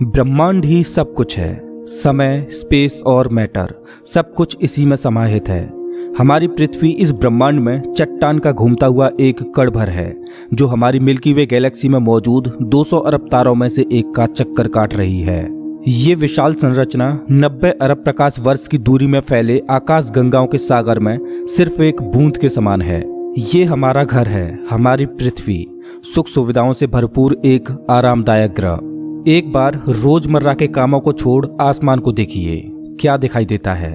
ब्रह्मांड ही सब कुछ है। समय, स्पेस और मैटर सब कुछ इसी में समाहित है। हमारी पृथ्वी इस ब्रह्मांड में चट्टान का घूमता हुआ एक कण भर है, जो हमारी मिल्की वे गैलेक्सी में मौजूद 200 अरब तारों में से एक का चक्कर काट रही है। ये विशाल संरचना 90 अरब प्रकाश वर्ष की दूरी में फैले आकाश गंगाओं के सागर में सिर्फ एक बूंद के समान है। ये हमारा घर है, हमारी पृथ्वी, सुख सुविधाओं से भरपूर एक आरामदायक ग्रह। एक बार रोजमर्रा के कामों को छोड़ आसमान को देखिए, क्या दिखाई देता है।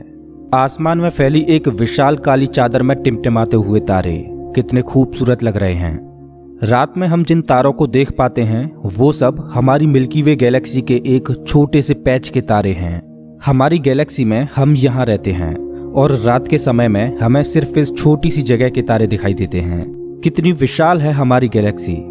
आसमान में फैली एक विशाल काली चादर में टिमटिमाते हुए तारे कितने खूबसूरत लग रहे हैं। रात में हम जिन तारों को देख पाते हैं वो सब हमारी मिल्की वे गैलेक्सी के एक छोटे से पैच के तारे हैं। हमारी गैलेक्सी में हम यहाँ रहते हैं और रात के समय में हमें सिर्फ इस छोटी सी जगह के तारे दिखाई देते हैं। कितनी विशाल है हमारी गैलेक्सी,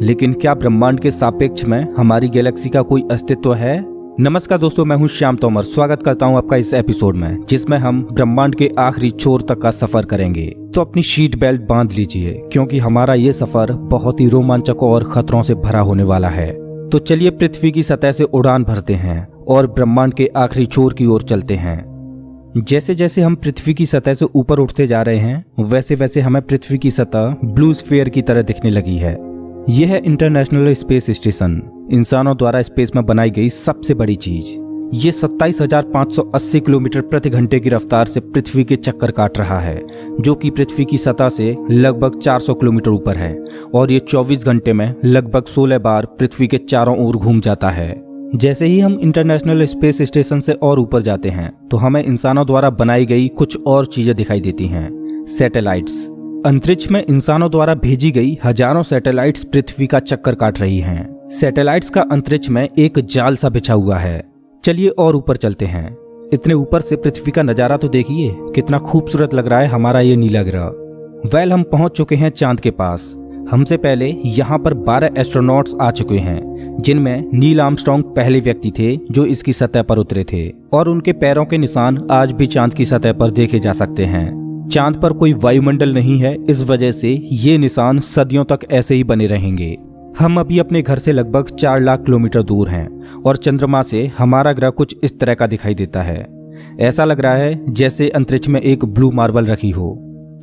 लेकिन क्या ब्रह्मांड के सापेक्ष में हमारी गैलेक्सी का कोई अस्तित्व है? नमस्कार दोस्तों, मैं हूं श्याम तोमर। स्वागत करता हूं आपका इस एपिसोड में, जिसमें हम ब्रह्मांड के आखिरी छोर तक का सफर करेंगे। तो अपनी सीट बेल्ट बांध लीजिए, क्योंकि हमारा ये सफर बहुत ही रोमांचक और खतरों से भरा होने वाला है। तो चलिए पृथ्वी की सतह से उड़ान भरते हैं और ब्रह्मांड के आखिरी छोर की ओर चलते हैं। जैसे जैसे हम पृथ्वी की सतह से ऊपर उठते जा रहे हैं, वैसे वैसे हमें पृथ्वी की सतह ब्लू स्फीयर की तरह दिखने लगी है। यह है इंटरनेशनल स्पेस स्टेशन, इंसानों द्वारा स्पेस में बनाई गई सबसे बड़ी चीज। ये 27,580 किलोमीटर प्रति घंटे की रफ्तार से पृथ्वी के चक्कर काट रहा है, जो कि पृथ्वी की सतह से लगभग 400 किलोमीटर ऊपर है। और ये 24 घंटे में लगभग 16 बार पृथ्वी के चारों ओर घूम जाता है। जैसे ही हम इंटरनेशनल स्पेस स्टेशन से और ऊपर जाते हैं, तो हमें इंसानों द्वारा बनाई गई कुछ और चीजें दिखाई देती हैं। सैटेलाइट्स। अंतरिक्ष में इंसानों द्वारा भेजी गई हजारों सैटेलाइट्स पृथ्वी का चक्कर काट रही हैं। सैटेलाइट्स का अंतरिक्ष में एक जाल सा बिछा हुआ है। चलिए और ऊपर चलते हैं। इतने ऊपर से पृथ्वी का नजारा तो देखिए, कितना खूबसूरत लग रहा है हमारा ये नीला ग्रह। हम पहुंच चुके हैं चांद के पास। हमसे पहले यहाँ पर 12 एस्ट्रोनॉट्स आ चुके हैं, जिनमें नील आर्मस्ट्रांग पहले व्यक्ति थे जो इसकी सतह पर उतरे थे, और उनके पैरों के निशान आज भी चांद की सतह पर देखे जा सकते हैं। चांद पर कोई वायुमंडल नहीं है, इस वजह से ये निशान सदियों तक ऐसे ही बने रहेंगे। हम अभी अपने घर से लगभग 4 लाख किलोमीटर दूर हैं और चंद्रमा से हमारा ग्रह कुछ इस तरह का दिखाई देता है। ऐसा लग रहा है जैसे अंतरिक्ष में एक ब्लू मार्बल रखी हो।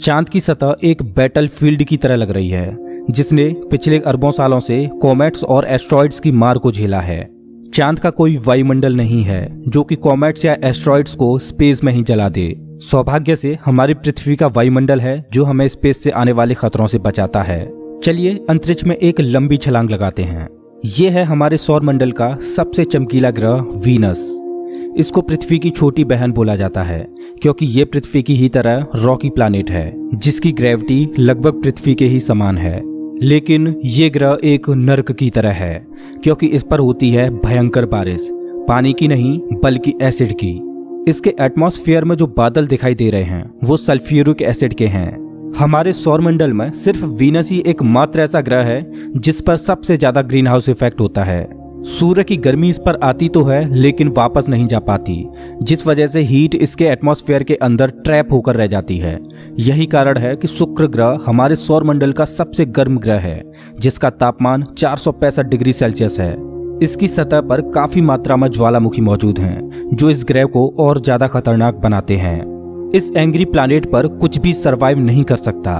चांद की सतह एक बैटल फील्ड की तरह लग रही है, जिसने पिछले अरबों सालों से कॉमेट्स और एस्ट्रॉइड्स की मार को झेला है। चांद का कोई वायुमंडल नहीं है जो कि कॉमेट्स या एस्ट्रॉइड्स को स्पेस में ही जला दे। सौभाग्य से हमारी पृथ्वी का वायुमंडल है जो हमें स्पेस से आने वाले खतरों से बचाता है। चलिए अंतरिक्ष में एक लंबी छलांग लगाते हैं। ये है हमारे सौर मंडल का सबसे चमकीला ग्रह वीनस। इसको पृथ्वी की छोटी बहन बोला जाता है, क्योंकि ये पृथ्वी की ही तरह रॉकी प्लैनेट है, जिसकी ग्रेविटी लगभग पृथ्वी के ही समान है। लेकिन ये ग्रह एक नर्क की तरह है, क्योंकि इस पर होती है भयंकर बारिश, पानी की नहीं बल्कि एसिड की। इसके एटमॉस्फेयर में जो बादल दिखाई दे रहे हैं वो सल्फ्यूरिक एसिड के हैं। हमारे सौरमंडल में सिर्फ वीनस ही एकमात्र ऐसा ग्रह है जिस पर सबसे ज्यादा ग्रीन हाउस इफेक्ट होता है। सूर्य की गर्मी इस पर आती तो है, लेकिन वापस नहीं जा पाती, जिस वजह से हीट इसके एटमॉस्फेयर के अंदर ट्रैप होकर रह जाती है। यही कारण है कि शुक्र ग्रह हमारे सौरमंडल का सबसे गर्म ग्रह है, जिसका तापमान 465 डिग्री सेल्सियस है। इसकी सतह पर काफी मात्रा में ज्वालामुखी मौजूद हैं, जो इस ग्रह को और ज्यादा खतरनाक बनाते हैं। इस एंग्री प्लैनेट पर कुछ भी सरवाइव नहीं कर सकता।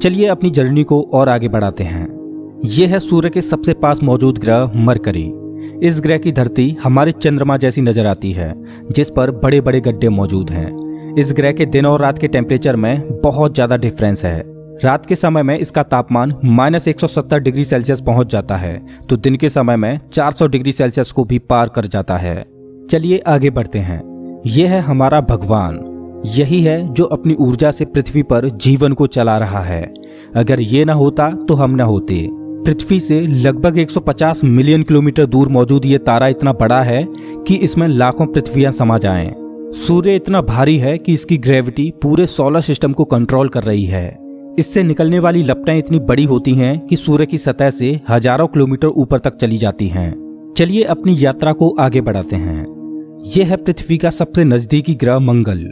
चलिए अपनी जर्नी को और आगे बढ़ाते हैं। यह है सूर्य के सबसे पास मौजूद ग्रह मरकरी। इस ग्रह की धरती हमारे चंद्रमा जैसी नजर आती है, जिस पर बड़े बड़े गड्ढे मौजूद हैं। इस ग्रह के दिन और रात के टेम्परेचर में बहुत ज्यादा डिफरेंस है। रात के समय में इसका तापमान -170 डिग्री सेल्सियस पहुंच जाता है, तो दिन के समय में 400 डिग्री सेल्सियस को भी पार कर जाता है। चलिए आगे बढ़ते हैं। यह है हमारा भगवान। यही है जो अपनी ऊर्जा से पृथ्वी पर जीवन को चला रहा है। अगर ये ना होता तो हम ना होते। पृथ्वी से लगभग 150 मिलियन किलोमीटर दूर मौजूद ये तारा इतना बड़ा है कि इसमें लाखों पृथ्वियां समा जाएं। सूर्य इतना भारी है कि इसकी ग्रेविटी पूरे सोलर सिस्टम को कंट्रोल कर रही है। इससे निकलने वाली लपटें इतनी बड़ी होती हैं कि सूर्य की सतह से हजारों किलोमीटर ऊपर तक चली जाती हैं। चलिए अपनी यात्रा को आगे बढ़ाते हैं। यह है पृथ्वी का सबसे नजदीकी ग्रह मंगल।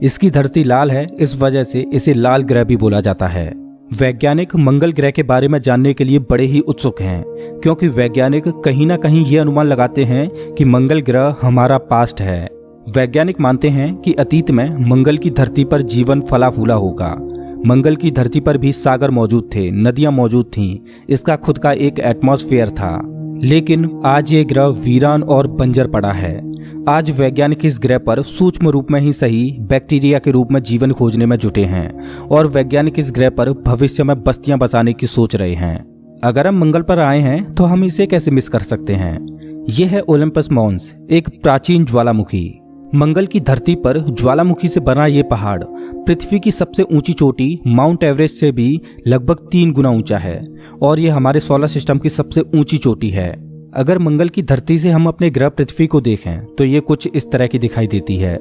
इसकी धरती लाल है, इस वजह से इसे लाल ग्रह भी बोला जाता है। वैज्ञानिक मंगल ग्रह के बारे में जानने के लिए बड़े ही उत्सुक हैं, क्योंकि वैज्ञानिक कहीं ना कहीं ये अनुमान लगाते हैं कि मंगल ग्रह हमारा पास्ट है। वैज्ञानिक मानते हैं कि अतीत में मंगल की धरती पर जीवन फला फूला होगा। मंगल की धरती पर भी सागर मौजूद थे, नदियां मौजूद थीं, इसका खुद का एक एटमॉस्फेयर था। लेकिन आज ये ग्रह वीरान और बंजर पड़ा है। आज वैज्ञानिक इस ग्रह पर सूक्ष्म रूप में ही सही बैक्टीरिया के रूप में जीवन खोजने में जुटे हैं और वैज्ञानिक इस ग्रह पर भविष्य में बस्तियां बसाने की सोच रहे हैं। अगर हम मंगल पर आए हैं तो हम इसे कैसे मिस कर सकते हैं। यह है ओलंपस मॉन्स, एक प्राचीन ज्वालामुखी। मंगल की धरती पर ज्वालामुखी से बना ये पहाड़ पृथ्वी की सबसे ऊंची चोटी माउंट एवरेस्ट से भी लगभग 3 गुना ऊंचा है और ये हमारे सोलर सिस्टम की सबसे ऊंची चोटी है। अगर मंगल की धरती से हम अपने ग्रह पृथ्वी को देखें तो ये कुछ इस तरह की दिखाई देती है।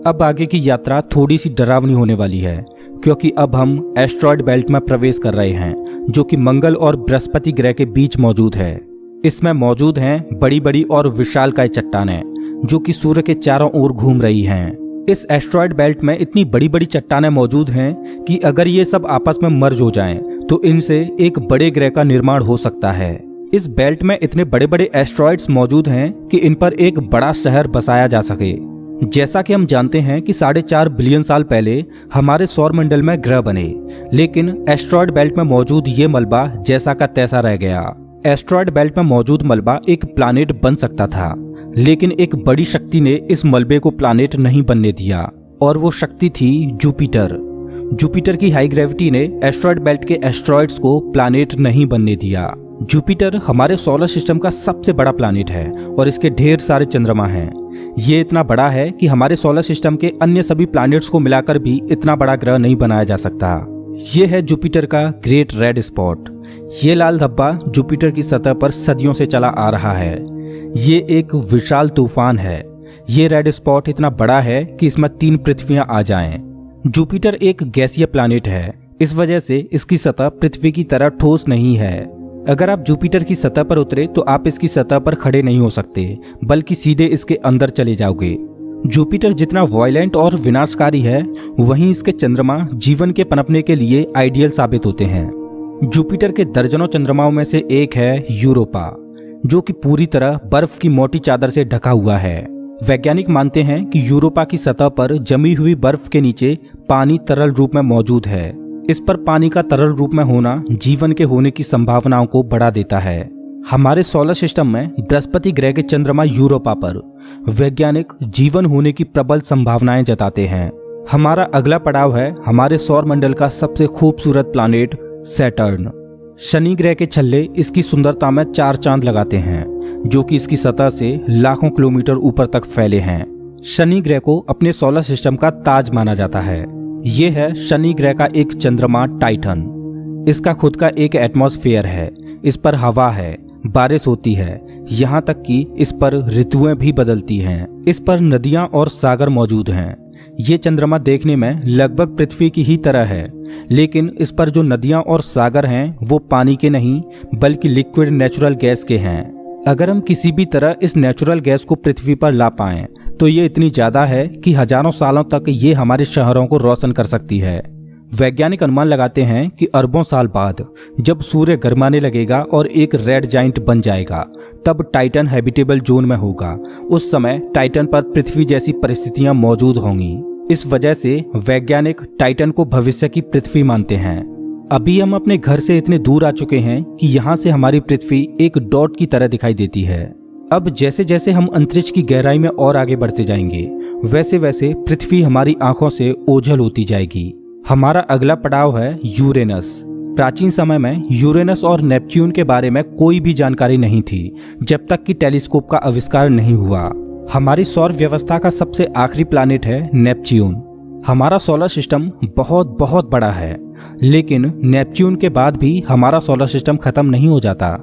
अब आगे की यात्रा थोड़ी सी डरावनी होने वाली है, क्योंकि अब हम एस्ट्रॉयड बेल्ट में प्रवेश कर रहे हैं, जो कि मंगल और बृहस्पति ग्रह के बीच मौजूद है। इसमें मौजूद हैं बड़ी बड़ी और विशालकाय चट्टानें, जो कि सूर्य के चारों ओर घूम रही हैं। इस एस्ट्रॉयड बेल्ट में इतनी बड़ी बड़ी चट्टानें मौजूद हैं कि अगर ये सब आपस में मर्ज हो जाएं, तो इनसे एक बड़े ग्रह का निर्माण हो सकता है। इस बेल्ट में इतने बड़े बड़े एस्ट्रॉयड्स मौजूद हैं कि इन पर एक बड़ा शहर बसाया जा सके। जैसा कि हम जानते हैं कि 4.5 बिलियन साल पहले हमारे सौर मंडल में ग्रह बने, लेकिन एस्ट्रॉयड बेल्ट में मौजूद ये मलबा जैसा का तैसा रह गया। एस्ट्रॉयड बेल्ट में मौजूद मलबा एक प्लैनेट बन सकता था, लेकिन एक बड़ी शक्ति ने इस मलबे को प्लैनेट नहीं बनने दिया, और वो शक्ति थी जुपिटर। जुपिटर की हाई ग्रेविटी ने एस्ट्रॉयड बेल्ट के एस्ट्रॉयड्स को प्लैनेट नहीं बनने दिया। जुपिटर हमारे सोलर सिस्टम का सबसे बड़ा प्लैनेट है और इसके ढेर सारे चंद्रमा हैं। ये इतना बड़ा है कि हमारे सोलर सिस्टम के अन्य सभी प्लैनेट्स को मिलाकर भी इतना बड़ा ग्रह नहीं बनाया जा सकता। ये है जुपिटर का ग्रेट रेड स्पॉट। ये लाल धब्बा जुपिटर की सतह पर सदियों से चला आ रहा है। ये एक विशाल तूफान है। ये रेड स्पॉट इतना बड़ा है कि इसमें 3 पृथ्वियां आ जाएं। जुपिटर एक गैसीय प्लैनेट है, इस वजह से इसकी सतह पृथ्वी की तरह ठोस नहीं है। अगर आप जुपिटर की सतह पर उतरे तो आप इसकी सतह पर खड़े नहीं हो सकते, बल्कि सीधे इसके अंदर चले जाओगे। जुपिटर जितना वायलेंट और विनाशकारी है, वहीं इसके चंद्रमा जीवन के पनपने के लिए आइडियल साबित होते हैं। जुपिटर के दर्जनों चंद्रमाओं में से एक है यूरोपा, जो कि पूरी तरह बर्फ की मोटी चादर से ढका हुआ है। वैज्ञानिक मानते हैं कि यूरोपा की सतह पर जमी हुई बर्फ के नीचे पानी तरल रूप में मौजूद है। इस पर पानी का तरल रूप में होना जीवन के होने की संभावनाओं को बढ़ा देता है। हमारे सोलर सिस्टम में बृहस्पति ग्रह के चंद्रमा यूरोपा पर वैज्ञानिक जीवन होने की प्रबल संभावनाएं जताते हैं। हमारा अगला पड़ाव है हमारे सौर मंडल का सबसे खूबसूरत प्लैनेट सैटर्न। शनि ग्रह के छल्ले इसकी सुंदरता में 4 चांद लगाते हैं, जो कि इसकी सतह से लाखों किलोमीटर ऊपर तक फैले हैं। शनि ग्रह को अपने सोलर सिस्टम का ताज माना जाता है। ये है शनि ग्रह का एक चंद्रमा टाइटन। इसका खुद का एक एटमॉस्फेयर है, इस पर हवा है, बारिश होती है, यहाँ तक कि इस पर ऋतुएं भी बदलती हैं। इस पर नदियाँ और सागर मौजूद हैं। ये चंद्रमा देखने में लगभग पृथ्वी की ही तरह है, लेकिन इस पर जो नदियाँ और सागर हैं वो पानी के नहीं बल्कि लिक्विड नेचुरल गैस के हैं। अगर हम किसी भी तरह इस नेचुरल गैस को पृथ्वी पर ला पाएं तो ये इतनी ज्यादा है कि हजारों सालों तक ये हमारे शहरों को रोशन कर सकती है। वैज्ञानिक अनुमान लगाते हैं कि अरबों साल बाद जब सूर्य गर्माने लगेगा और एक रेड जाइंट बन जाएगा, तब टाइटन हैबिटेबल जोन में होगा। उस समय टाइटन पर पृथ्वी जैसी परिस्थितियां मौजूद होंगी। इस वजह से वैज्ञानिक टाइटन को भविष्य की पृथ्वी मानते हैं। अभी हम अपने घर से इतने दूर आ चुके हैं कि यहाँ से हमारी पृथ्वी एक डॉट की तरह दिखाई देती है। अब जैसे जैसे हम अंतरिक्ष की गहराई में और आगे बढ़ते जाएंगे, वैसे वैसे पृथ्वी हमारी आंखों से ओझल होती जाएगी। हमारा अगला पड़ाव है यूरेनस। प्राचीन समय में यूरेनस और नेपच्यून के बारे में कोई भी जानकारी नहीं थी, जब तक कि टेलीस्कोप का आविष्कार नहीं हुआ। हमारी सौर व्यवस्था का सबसे आखिरी प्लैनेट है नेपच्यून। हमारा सोलर सिस्टम बहुत बहुत बड़ा है, लेकिन नेपच्यून के बाद भी हमारा सोलर सिस्टम खत्म नहीं हो जाता।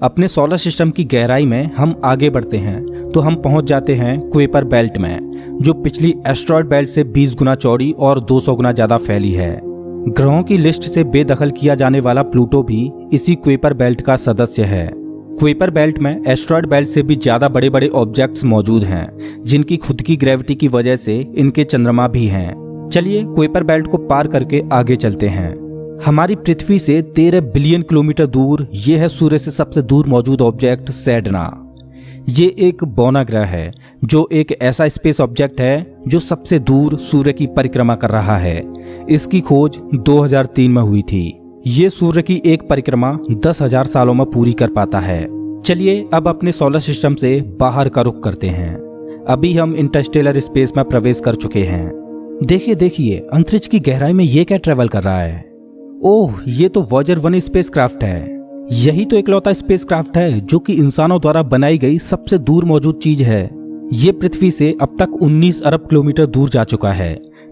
अपने सोलर सिस्टम की गहराई में हम आगे बढ़ते हैं तो हम पहुंच जाते हैं कुइपर बेल्ट में, जो पिछली एस्ट्रॉयड बेल्ट से 20 गुना चौड़ी और 200 गुना ज्यादा फैली है। ग्रहों की लिस्ट से बेदखल किया जाने वाला प्लूटो भी इसी कुइपर बेल्ट का सदस्य है। कुइपर बेल्ट में एस्ट्रॉयड बेल्ट से भी ज्यादा बड़े बड़े ऑब्जेक्ट्स मौजूद हैं, जिनकी खुद की ग्रेविटी की वजह से इनके चंद्रमा भी हैं। चलिए कुइपर बेल्ट को पार करके आगे चलते हैं। हमारी पृथ्वी से 13 बिलियन किलोमीटर दूर ये है सूर्य से सबसे दूर मौजूद ऑब्जेक्ट सेडना। ये एक बौना ग्रह है जो एक ऐसा स्पेस ऑब्जेक्ट है जो सबसे दूर सूर्य की परिक्रमा कर रहा है। इसकी खोज 2003 में हुई थी। ये सूर्य की एक परिक्रमा 10,000 सालों में पूरी कर पाता है। चलिए अब अपने सोलर सिस्टम से बाहर का रुख करते हैं। अभी हम इंटरस्टेलर स्पेस में प्रवेश कर चुके हैं। देखिए अंतरिक्ष की गहराई में ये क्या ट्रेवल कर रहा है। ओह, ये तो वॉयेजर 1 स्पेसक्राफ्ट है। यही तो इकलौता स्पेसक्राफ्ट है जो कि इंसानों द्वारा बनाई गई सबसे दूर मौजूद चीज है। ये पृथ्वी से अब तक 19 अरब किलोमीटर दूर जा चुका है।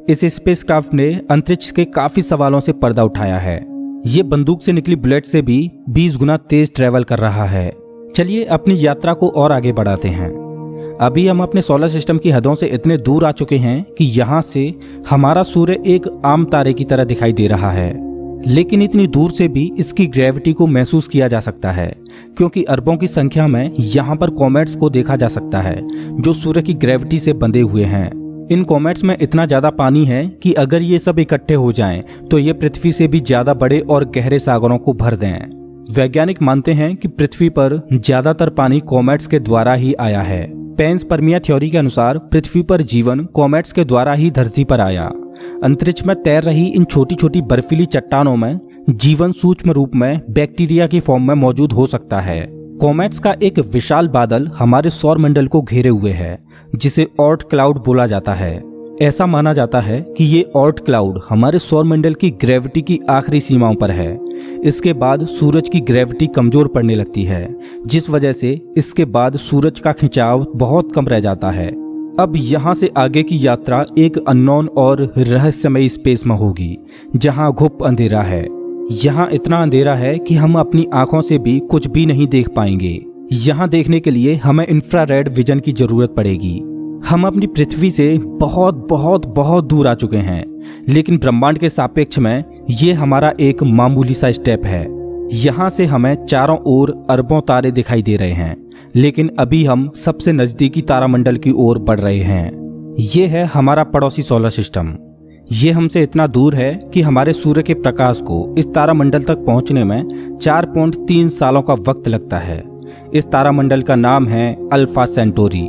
इस स्पेसक्राफ्ट ने अंतरिक्ष के काफी सवालों से पर्दा उठाया है। ये बंदूक से निकली बुलेट से भी 20 गुना तेज ट्रेवल कर रहा है। चलिए अपनी यात्रा को और आगे बढ़ाते हैं। अभी हम अपने सोलर सिस्टम की हदों से इतने दूर आ चुके हैं कि यहाँ से हमारा सूर्य एक आम तारे की तरह दिखाई दे रहा है, लेकिन इतनी दूर से भी इसकी ग्रेविटी को महसूस किया जा सकता है, क्योंकि अरबों की संख्या में यहाँ पर कॉमेट्स को देखा जा सकता है जो सूर्य की ग्रेविटी से बंधे हुए हैं। इन कॉमेट्स में इतना ज्यादा पानी है कि अगर ये सब इकट्ठे हो जाएं, तो ये पृथ्वी से भी ज्यादा बड़े और गहरे सागरों को भर दें। वैज्ञानिक मानते हैं कि पृथ्वी पर ज्यादातर पानी कॉमेट्स के द्वारा ही आया है। पेंसपर्मिया थ्योरी के अनुसार पृथ्वी पर जीवन कॉमेट्स के द्वारा ही धरती पर आया। अंतरिक्ष में तैर रही इन छोटी छोटी बर्फीली चट्टानों में जीवन सूक्ष्म रूप में बैक्टीरिया की फॉर्म में मौजूद हो सकता है। कॉमेट्स का एक विशाल बादल हमारे सौर मंडल को घेरे हुए है, जिसे ऑर्ट क्लाउड बोला जाता है। ऐसा माना जाता है कि ये ऑर्ट क्लाउड हमारे सौर मंडल की ग्रेविटी की आखिरी सीमाओं पर है। इसके बाद सूरज की ग्रेविटी कमजोर पड़ने लगती है, जिस वजह से इसके बाद सूरज का खिंचाव बहुत कम रह जाता है। अब यहाँ से आगे की यात्रा एक अननोन और रहस्यमयी स्पेस में होगी, जहाँ घुप अंधेरा है। यहाँ इतना अंधेरा है कि हम अपनी आंखों से भी कुछ भी नहीं देख पाएंगे। यहाँ देखने के लिए हमें इंफ्रारेड विजन की जरूरत पड़ेगी। हम अपनी पृथ्वी से बहुत बहुत बहुत दूर आ चुके हैं, लेकिन ब्रह्मांड के सापेक्ष में ये हमारा एक मामूली सा स्टेप है। यहाँ से हमें चारों ओर अरबों तारे दिखाई दे रहे हैं, लेकिन अभी हम सबसे नजदीकी तारामंडल की ओर बढ़ रहे हैं। ये है हमारा पड़ोसी सोलर सिस्टम। ये हमसे इतना दूर है कि हमारे सूर्य के प्रकाश को इस तारामंडल तक पहुंचने में 4.3 सालों का वक्त लगता है। इस तारामंडल का नाम है अल्फा सेंटोरी।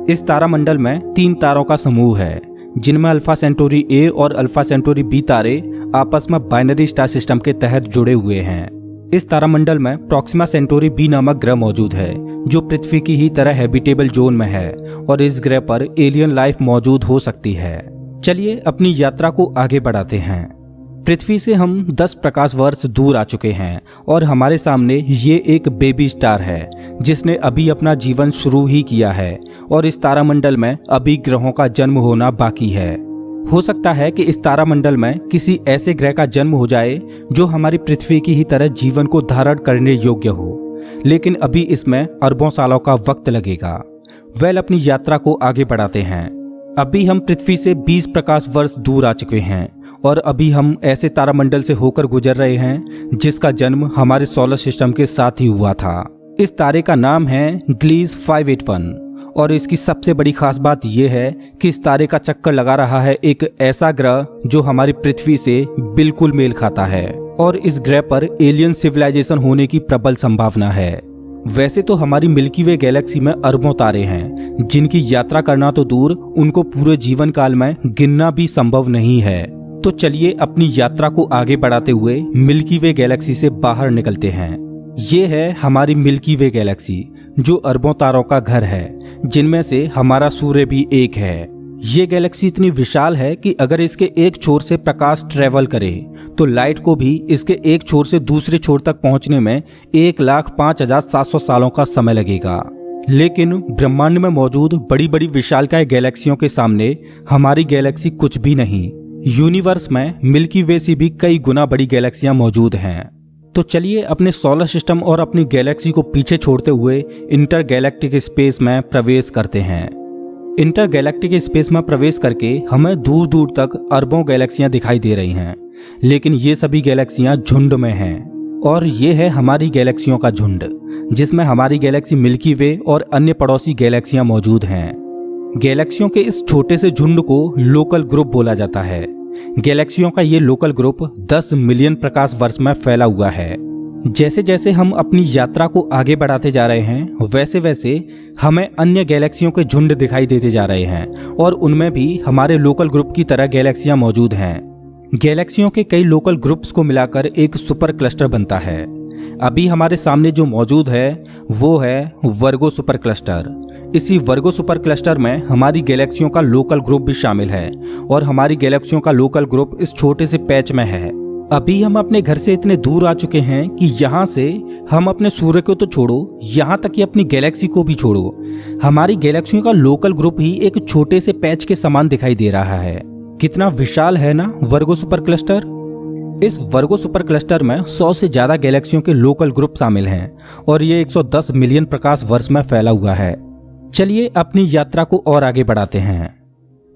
इस तारामंडल में 3 तारों का समूह है, जिनमें अल्फा सेंटोरी ए और अल्फा सेंटोरी बी तारे आपस में बाइनरी स्टार सिस्टम के तहत जुड़े हुए हैं। इस तारामंडल में प्रॉक्सिमा सेंटोरी बी नामक ग्रह मौजूद है, जो पृथ्वी की ही तरह हैबिटेबल जोन में है और इस ग्रह पर एलियन लाइफ मौजूद हो सकती है। चलिए अपनी यात्रा को आगे बढ़ाते हैं। पृथ्वी से हम 10 प्रकाश वर्ष दूर आ चुके हैं और हमारे सामने ये एक बेबी स्टार है, जिसने अभी अपना जीवन शुरू ही किया है और इस तारामंडल में अभी ग्रहों का जन्म होना बाकी है। हो सकता है कि इस तारामंडल में किसी ऐसे ग्रह का जन्म हो जाए जो हमारी पृथ्वी की ही तरह जीवन को धारण करने योग्य हो, लेकिन अभी इसमें अरबों सालों का वक्त लगेगा। अपनी यात्रा को आगे बढ़ाते हैं। अभी हम पृथ्वी से 20 प्रकाश वर्ष दूर आ चुके हैं और अभी हम ऐसे तारामंडल से होकर गुजर रहे हैं जिसका जन्म हमारे सोलर सिस्टम के साथ ही हुआ था। इस तारे का नाम है ग्लीस 581 और इसकी सबसे बड़ी खास बात यह है कि इस तारे का चक्कर लगा रहा है एक ऐसा ग्रह जो हमारी पृथ्वी से बिल्कुल मेल खाता है और इस ग्रह पर एलियन सिविलाइजेशन होने की प्रबल संभावना है। वैसे तो हमारी मिल्की वे गैलेक्सी में अरबों तारे हैं, जिनकी यात्रा करना तो दूर, उनको पूरे जीवन काल में गिनना भी संभव नहीं है। तो चलिए अपनी यात्रा को आगे बढ़ाते हुए मिल्की वे गैलेक्सी से बाहर निकलते हैं। ये है हमारी मिल्की वे गैलेक्सी, जो अरबों तारों का घर है, जिनमें से हमारा सूर्य भी एक है। ये गैलेक्सी इतनी विशाल है कि अगर इसके एक छोर से प्रकाश ट्रेवल करे तो लाइट को भी इसके एक छोर से दूसरे छोर तक पहुंचने में 1,05,700 सालों का समय लगेगा। लेकिन ब्रह्मांड में मौजूद बड़ी बड़ी विशालकाय गैलेक्सियों के सामने हमारी गैलेक्सी कुछ भी नहीं। यूनिवर्स में मिल्की वे से भी कई गुना बड़ी गैलेक्सियां मौजूद हैं। तो चलिए अपने सोलर सिस्टम और अपनी गैलेक्सी को पीछे छोड़ते हुए इंटर गैलेक्टिक स्पेस में प्रवेश करते हैं। इंटर गैलेक्टिक स्पेस में प्रवेश करके हमें दूर दूर तक अरबों गैलेक्सियां दिखाई दे रही हैं, लेकिन ये सभी गैलेक्सियां झुंड में हैं और ये है हमारी गैलेक्सियों का झुंड, जिसमें हमारी गैलेक्सी मिल्की वे और अन्य पड़ोसी गैलेक्सियां मौजूद हैं। गैलेक्सियों के इस छोटे से झुंड को लोकल ग्रुप बोला जाता है। गैलेक्सियों का ये लोकल ग्रुप 10 मिलियन प्रकाश वर्ष में फैला हुआ है। जैसे जैसे हम अपनी यात्रा को आगे बढ़ाते जा रहे हैं वैसे वैसे हमें अन्य गैलेक्सियों के झुंड दिखाई देते जा रहे हैं और उनमें भी हमारे लोकल ग्रुप की तरह गैलेक्सियां मौजूद हैं। गैलेक्सियों के कई लोकल ग्रुप्स को मिलाकर एक सुपर क्लस्टर बनता है। अभी हमारे सामने जो मौजूद है वो है वर्गो सुपर क्लस्टर। इसी वर्गो सुपर क्लस्टर में हमारी गैलेक्सियों का लोकल ग्रुप भी शामिल है और हमारी गैलेक्सियों का लोकल ग्रुप इस छोटे से पैच में है। अभी हम अपने घर से इतने दूर आ चुके हैं कि यहाँ से हम अपने सूर्य को तो छोड़ो, यहाँ तक कि अपनी गैलेक्सी को भी छोड़ो, हमारी गैलेक्सियों का लोकल ग्रुप ही एक छोटे से पैच के समान दिखाई दे रहा है। कितना विशाल है ना वर्गो सुपर क्लस्टर। इस वर्गो सुपर क्लस्टर में 100 से ज्यादा गैलेक्सियों के लोकल ग्रुप शामिल हैं और ये 110 मिलियन प्रकाश वर्ष में फैला हुआ है। चलिए अपनी यात्रा को और आगे बढ़ाते हैं।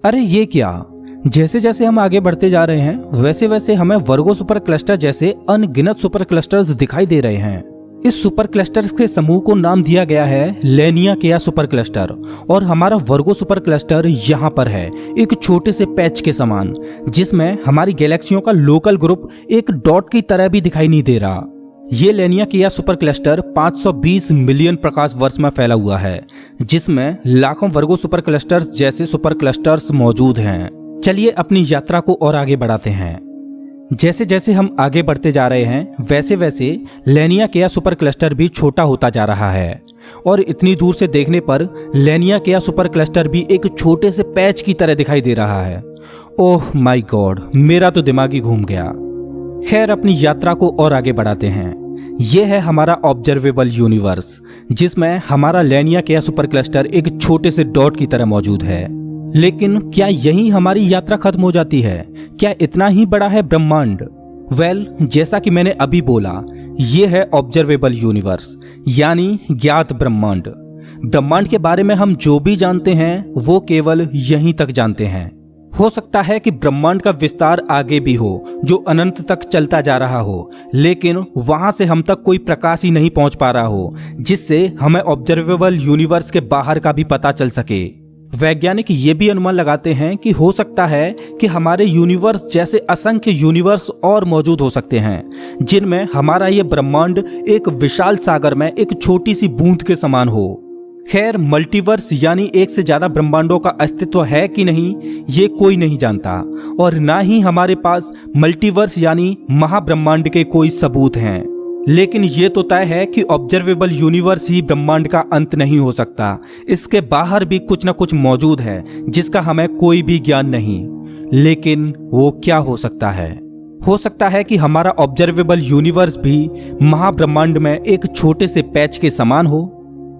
अरे ये क्या, जैसे जैसे हम आगे बढ़ते जा रहे हैं वैसे वैसे हमें वर्गो सुपर क्लस्टर जैसे अनगिनत सुपर क्लस्टर्स दिखाई दे रहे हैं। इस सुपर क्लस्टर्स के समूह को नाम दिया गया है लेनिया सुपर क्लस्टर और हमारा वर्गो सुपर क्लस्टर यहाँ पर है एक छोटे से पैच के समान, जिसमें हमारी गैलेक्सियों का लोकल ग्रुप एक डॉट की तरह भी दिखाई नहीं दे रहा। ये लेनिया सुपर क्लस्टर 520 मिलियन प्रकाश वर्ष में फैला हुआ है, जिसमें लाखों वर्गो सुपर क्लस्टर्स जैसे सुपर क्लस्टर्स मौजूद हैं। चलिए अपनी यात्रा को और आगे बढ़ाते हैं। जैसे जैसे हम आगे बढ़ते जा रहे हैं वैसे वैसे लेनिया सुपर क्लस्टर भी छोटा होता जा रहा है और इतनी दूर से देखने पर लेनिया सुपर क्लस्टर भी एक छोटे से पैच की तरह दिखाई दे रहा है। ओह माय गॉड, मेरा तो दिमाग ही घूम गया। खैर अपनी यात्रा को और आगे बढ़ाते हैं। यह है हमारा ऑब्जर्वेबल यूनिवर्स, जिसमें हमारा लेनिया सुपर क्लस्टर एक छोटे से डॉट की तरह मौजूद है। लेकिन क्या यहीं हमारी यात्रा खत्म हो जाती है? क्या इतना ही बड़ा है ब्रह्मांड? वेल, जैसा कि मैंने अभी बोला, ये है ऑब्जर्वेबल यूनिवर्स यानी ज्ञात ब्रह्मांड। ब्रह्मांड के बारे में हम जो भी जानते हैं वो केवल यहीं तक जानते हैं। हो सकता है कि ब्रह्मांड का विस्तार आगे भी हो जो अनंत तक चलता जा रहा हो, लेकिन वहां से हम तक कोई प्रकाश ही नहीं पहुंच पा रहा हो जिससे हमें ऑब्जर्वेबल यूनिवर्स के बाहर का भी पता चल सके। वैज्ञानिक ये भी अनुमान लगाते हैं कि हो सकता है कि हमारे यूनिवर्स जैसे असंख्य यूनिवर्स और मौजूद हो सकते हैं जिनमें हमारा ये ब्रह्मांड एक विशाल सागर में एक छोटी सी बूंद के समान हो। खैर, मल्टीवर्स यानी एक से ज्यादा ब्रह्मांडों का अस्तित्व है कि नहीं ये कोई नहीं जानता और ना ही हमारे पास मल्टीवर्स यानी महाब्रह्मांड के कोई सबूत हैं। लेकिन ये तो तय है कि ऑब्जर्वेबल यूनिवर्स ही ब्रह्मांड का अंत नहीं हो सकता। इसके बाहर भी कुछ न कुछ मौजूद है जिसका हमें कोई भी ज्ञान नहीं। लेकिन वो क्या हो सकता है? हो सकता है कि हमारा ऑब्जर्वेबल यूनिवर्स भी महाब्रह्मांड में एक छोटे से पैच के समान हो।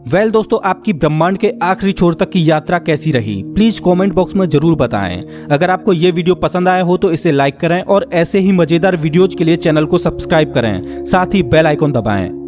वेल दोस्तों, आपकी ब्रह्मांड के आखिरी छोर तक की यात्रा कैसी रही प्लीज कमेंट बॉक्स में जरूर बताएं। अगर आपको ये वीडियो पसंद आया हो तो इसे लाइक करें और ऐसे ही मजेदार वीडियोज के लिए चैनल को सब्सक्राइब करें, साथ ही बेल आइकॉन दबाएं।